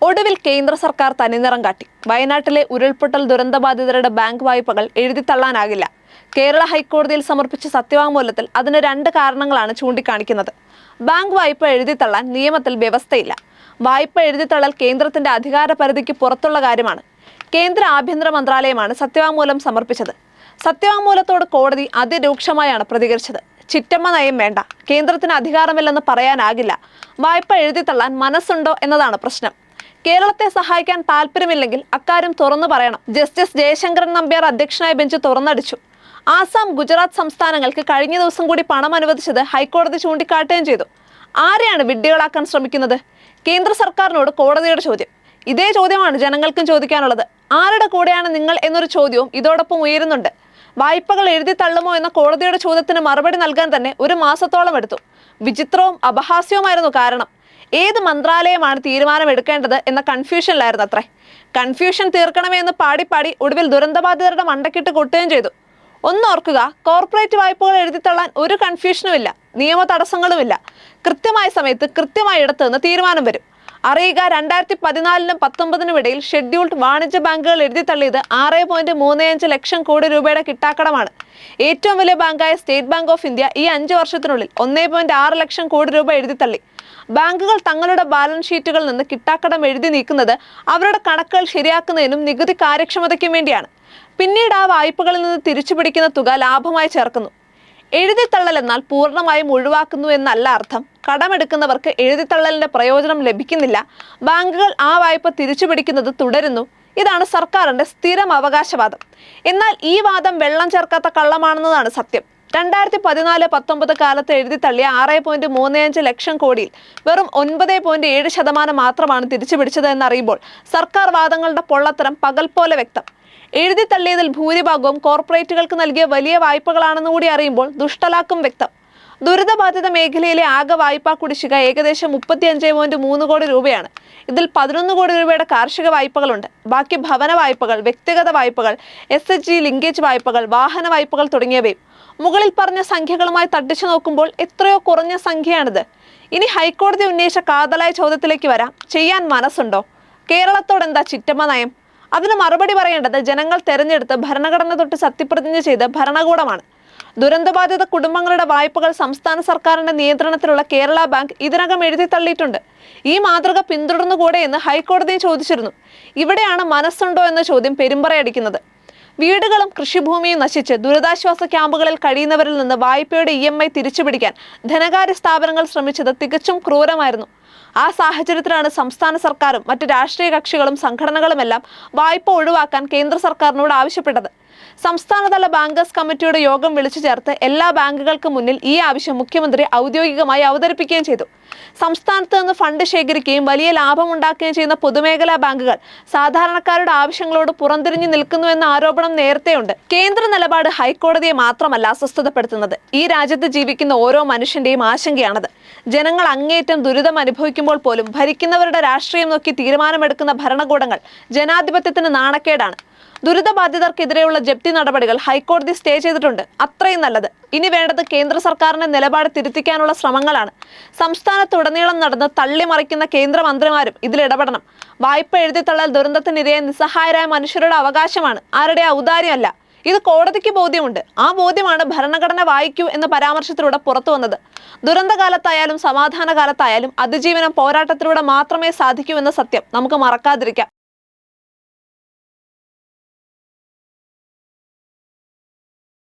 ഒടുവിൽ കേന്ദ്ര സർക്കാർ തനിനിറം കാട്ടി. വയനാട്ടിലെ ഉരുൾപൊട്ടൽ ദുരന്തബാധിതരുടെ ബാങ്ക് വായ്പകൾ എഴുതിത്തള്ളാനാകില്ല. കേരള ഹൈക്കോടതിയിൽ സമർപ്പിച്ച സത്യവാങ്മൂലത്തിൽ അതിന് രണ്ട് കാരണങ്ങളാണ് ചൂണ്ടിക്കാണിക്കുന്നത്. ബാങ്ക് വായ്പ എഴുതിത്തള്ളാൻ നിയമത്തിൽ വ്യവസ്ഥയില്ല. വായ്പ എഴുതിത്തള്ളൽ കേന്ദ്രത്തിന്റെ അധികാര പരിധിക്ക് പുറത്തുള്ള കാര്യമാണ്. കേന്ദ്ര ആഭ്യന്തര മന്ത്രാലയമാണ് സത്യവാങ്മൂലം സമർപ്പിച്ചത്. സത്യവാങ്മൂലത്തോട് കോടതി അതിരൂക്ഷമായാണ് പ്രതികരിച്ചത്. ചിറ്റമ്മ നയം വേണ്ട, കേന്ദ്രത്തിന് അധികാരമില്ലെന്ന് പറയാനാകില്ല. വായ്പ എഴുതിത്തള്ളാൻ മനസ്സുണ്ടോ എന്നതാണ് പ്രശ്നം. കേരളത്തെ സഹായിക്കാൻ താല്പര്യമില്ലെങ്കിൽ അക്കാര്യം തുറന്നു പറയണം. ജസ്റ്റിസ് ജയശങ്കരൻ നമ്പ്യാർ അധ്യക്ഷനായ ബെഞ്ച് തുറന്നടിച്ചു. ആസാം, ഗുജറാത്ത് സംസ്ഥാനങ്ങൾക്ക് കഴിഞ്ഞ ദിവസം കൂടി പണം അനുവദിച്ചത് ഹൈക്കോടതി ചൂണ്ടിക്കാട്ടുകയും ചെയ്തു. ആരെയാണ് വിഡ്ഢികളാക്കാൻ ശ്രമിക്കുന്നത്? കേന്ദ്ര സർക്കാരിനോട് കോടതിയുടെ ചോദ്യം. ഇതേ ചോദ്യമാണ് ജനങ്ങൾക്കും ചോദിക്കാനുള്ളത്. ആരുടെ കൂടെയാണ് നിങ്ങൾ എന്നൊരു ചോദ്യവും ഇതോടൊപ്പം ഉയരുന്നുണ്ട്. വായ്പകൾ എഴുതി തള്ളുമോ എന്ന കോടതിയുടെ ചോദ്യത്തിന് മറുപടി നൽകാൻ തന്നെ ഒരു മാസത്തോളം എടുത്തു. വിചിത്രവും അപഹാസ്യവുമായിരുന്നു കാരണം. ഏത് മന്ത്രാലയമാണ് തീരുമാനമെടുക്കേണ്ടത് എന്ന കൺഫ്യൂഷനിലായിരുന്നു അത്രേ. കൺഫ്യൂഷൻ തീർക്കണമെന്ന് പാടി ഒടുവിൽ ദുരന്തബാധിതരുടെ മണ്ടക്കിട്ട് കൊട്ടുകയും ചെയ്തു. ഒന്നോർക്കുക, കോർപ്പറേറ്റ് വായ്പകൾ എഴുതിത്തള്ളാൻ ഒരു കൺഫ്യൂഷനുമില്ല, നിയമ തടസ്സങ്ങളുമില്ല. കൃത്യമായ സമയത്ത് കൃത്യമായ ഇടത്ത് നിന്ന് തീരുമാനം വരും. അറിയുക, 2014-നും 2019-നും ഇടയിൽ ഷെഡ്യൂൾഡ് വാണിജ്യ ബാങ്കുകൾ എഴുതിത്തള്ളിയത് 6.35 ലക്ഷം കോടി രൂപയുടെ കിട്ടാക്കടമാണ്. ഏറ്റവും വലിയ ബാങ്കായ സ്റ്റേറ്റ് ബാങ്ക് ഓഫ് ഇന്ത്യ ഈ 5 വർഷത്തിനുള്ളിൽ 1.6 ലക്ഷം കോടി രൂപ എഴുതിത്തള്ളി. ബാങ്കുകൾ തങ്ങളുടെ ബാലൻസ് ഷീറ്റുകളിൽ നിന്ന് കിട്ടാക്കടം എഴുതി നീക്കുന്നത് അവരുടെ കണക്കുകൾ ശരിയാക്കുന്നതിനും നികുതി കാര്യക്ഷമതയ്ക്കും വേണ്ടിയാണ്. പിന്നീട് ആ വായ്പകളിൽ നിന്ന് തിരിച്ചു പിടിക്കുന്ന തുക ലാഭമായി ചേർക്കുന്നു. എഴുതിത്തള്ളൽ എന്നാൽ പൂർണ്ണമായും ഒഴിവാക്കുന്നു എന്നല്ല അർത്ഥം. കടമെടുക്കുന്നവർക്ക് എഴുതിത്തള്ളലിന്റെ പ്രയോജനം ലഭിക്കുന്നില്ല. ബാങ്കുകൾ ആ വായ്പ തിരിച്ചു പിടിക്കുന്നത് തുടരുന്നു. ഇതാണ് സർക്കാരിന്റെ സ്ഥിരം അവകാശവാദം. എന്നാൽ ഈ വാദം വെള്ളം ചേർക്കാത്ത കള്ളമാണെന്നതാണ് സത്യം. 2014-19 കാലത്ത് എഴുതിത്തള്ളിയ 6.35 ലക്ഷം കോടിയിൽ വെറും 9.7% മാത്രമാണ് തിരിച്ചു പിടിച്ചത് എന്നറിയുമ്പോൾ സർക്കാർ വാദങ്ങളുടെ പൊള്ളത്തരം പകൽ പോലെ വ്യക്തം. എഴുതിത്തള്ളിയതിൽ ഭൂരിഭാഗവും കോർപ്പറേറ്റുകൾക്ക് നൽകിയ വലിയ വായ്പകളാണെന്ന് കൂടി അറിയുമ്പോൾ ദുഷ്ടലാക്കും വ്യക്തം. ദുരിതബാധിത മേഖലയിലെ ആകെ വായ്പാ കുടിശ്ശിക ഏകദേശം 35.3 കോടി രൂപയാണ്. ഇതിൽ 11 കോടി രൂപയുടെ കാർഷിക വായ്പകളുണ്ട്. ബാക്കി ഭവന വായ്പകൾ, വ്യക്തിഗത വായ്പകൾ, SHG ലിങ്കേജ് വായ്പകൾ, വാഹന വായ്പകൾ തുടങ്ങിയവയും. മുകളിൽ പറഞ്ഞ സംഖ്യകളുമായി തട്ടിച്ചു നോക്കുമ്പോൾ എത്രയോ കുറഞ്ഞ സംഖ്യയാണിത്. ഇനി ഹൈക്കോടതി ഉന്നയിച്ച കാതലായ ചോദ്യത്തിലേക്ക് വരാം. ചെയ്യാൻ മനസ്സുണ്ടോ? കേരളത്തോട് എന്താ ചിറ്റമ്മ നയം? അതിന് മറുപടി പറയേണ്ടത് ജനങ്ങൾ തെരഞ്ഞെടുത്ത് ഭരണഘടന തൊട്ട് സത്യപ്രതിജ്ഞ ചെയ്ത് ഭരണകൂടമാണ്. ദുരന്തബാധിത കുടുംബങ്ങളുടെ വായ്പകൾ സംസ്ഥാന സർക്കാരിന്റെ നിയന്ത്രണത്തിലുള്ള കേരള ബാങ്ക് ഇതിനകം എഴുതിത്തള്ളിയിട്ടുണ്ട്. ഈ മാതൃക പിന്തുടർന്നുകൂടെ എന്ന് ഹൈക്കോടതിയെ ചോദിച്ചിരുന്നു. ഇവിടെയാണ് മനസ്സുണ്ടോ എന്ന ചോദ്യം പെരുമ്പറയടിക്കുന്നത്. വീടുകളും കൃഷിഭൂമിയും നശിച്ച് ദുരിതാശ്വാസ ക്യാമ്പുകളിൽ കഴിയുന്നവരിൽ നിന്ന് വായ്പയുടെ EMI തിരിച്ചുപിടിക്കാൻ ധനകാര്യ സ്ഥാപനങ്ങൾ ശ്രമിച്ചത് തികച്ചും ക്രൂരമായിരുന്നു. ആ സാഹചര്യത്തിലാണ് സംസ്ഥാന സർക്കാരും മറ്റ് രാഷ്ട്രീയ കക്ഷികളും സംഘടനകളുമെല്ലാം വായ്പ ഒഴിവാക്കാൻ കേന്ദ്ര സർക്കാരിനോട് ആവശ്യപ്പെട്ടത്. സംസ്ഥാനതല ബാങ്കേഴ്സ് കമ്മിറ്റിയുടെ യോഗം വിളിച്ചു ചേർത്ത് എല്ലാ ബാങ്കുകൾക്ക് മുന്നിൽ ഈ ആവശ്യം മുഖ്യമന്ത്രി ഔദ്യോഗികമായി അവതരിപ്പിക്കുകയും ചെയ്തു. സംസ്ഥാനത്ത് നിന്ന് ഫണ്ട് ശേഖരിക്കുകയും വലിയ ലാഭമുണ്ടാക്കുകയും ചെയ്യുന്ന പൊതുമേഖലാ ബാങ്കുകൾ സാധാരണക്കാരുടെ ആവശ്യങ്ങളോട് പുറംതിരിഞ്ഞു നിൽക്കുന്നു എന്ന ആരോപണം നേരത്തെയുണ്ട്. കേന്ദ്ര നിലപാട് ഹൈക്കോടതിയെ മാത്രമല്ല അസ്വസ്ഥതപ്പെടുത്തുന്നത്, ഈ രാജ്യത്ത് ജീവിക്കുന്ന ഓരോ മനുഷ്യന്റെയും ആശങ്കയാണത്. ജനങ്ങൾ അങ്ങേയറ്റം ദുരിതം അനുഭവിക്കുമ്പോൾ പോലും ഭരിക്കുന്നവരുടെ രാഷ്ട്രീയം നോക്കി തീരുമാനമെടുക്കുന്ന ഭരണകൂടങ്ങൾ ജനാധിപത്യത്തിന് നാണക്കേടാണ്. ദുരിതബാധിതർക്കെതിരെയുള്ള ജപ്തി നടപടികൾ ഹൈക്കോടതി സ്റ്റേ ചെയ്തിട്ടുണ്ട്. അത്രയും നല്ലത്. ഇനി വേണ്ടത് കേന്ദ്ര സർക്കാരിന്റെ നിലപാട് തിരുത്തിക്കാനുള്ള ശ്രമങ്ങളാണ്. സംസ്ഥാനത്തുടനീളം നടന്ന് തള്ളിമറിക്കുന്ന കേന്ദ്രമന്ത്രിമാരും ഇതിൽ ഇടപെടണം. വായ്പ എഴുതിത്തള്ളൽ ദുരന്തത്തിനിരയായ നിസ്സഹായരായ മനുഷ്യരുടെ അവകാശമാണ്, ആരുടെ ഔദാര്യമല്ല. ഇത് കോടതിക്ക് ബോധ്യമുണ്ട്. ആ ബോധ്യമാണ് ഭരണഘടന വായിക്കൂ എന്ന പരാമർശത്തിലൂടെ പുറത്തു വന്നത്. ദുരന്തകാലത്തായാലും സമാധാന കാലത്തായാലും അതിജീവനം പോരാട്ടത്തിലൂടെ മാത്രമേ സാധിക്കൂ എന്ന സത്യം നമുക്ക് മറക്കാതിരിക്കാം.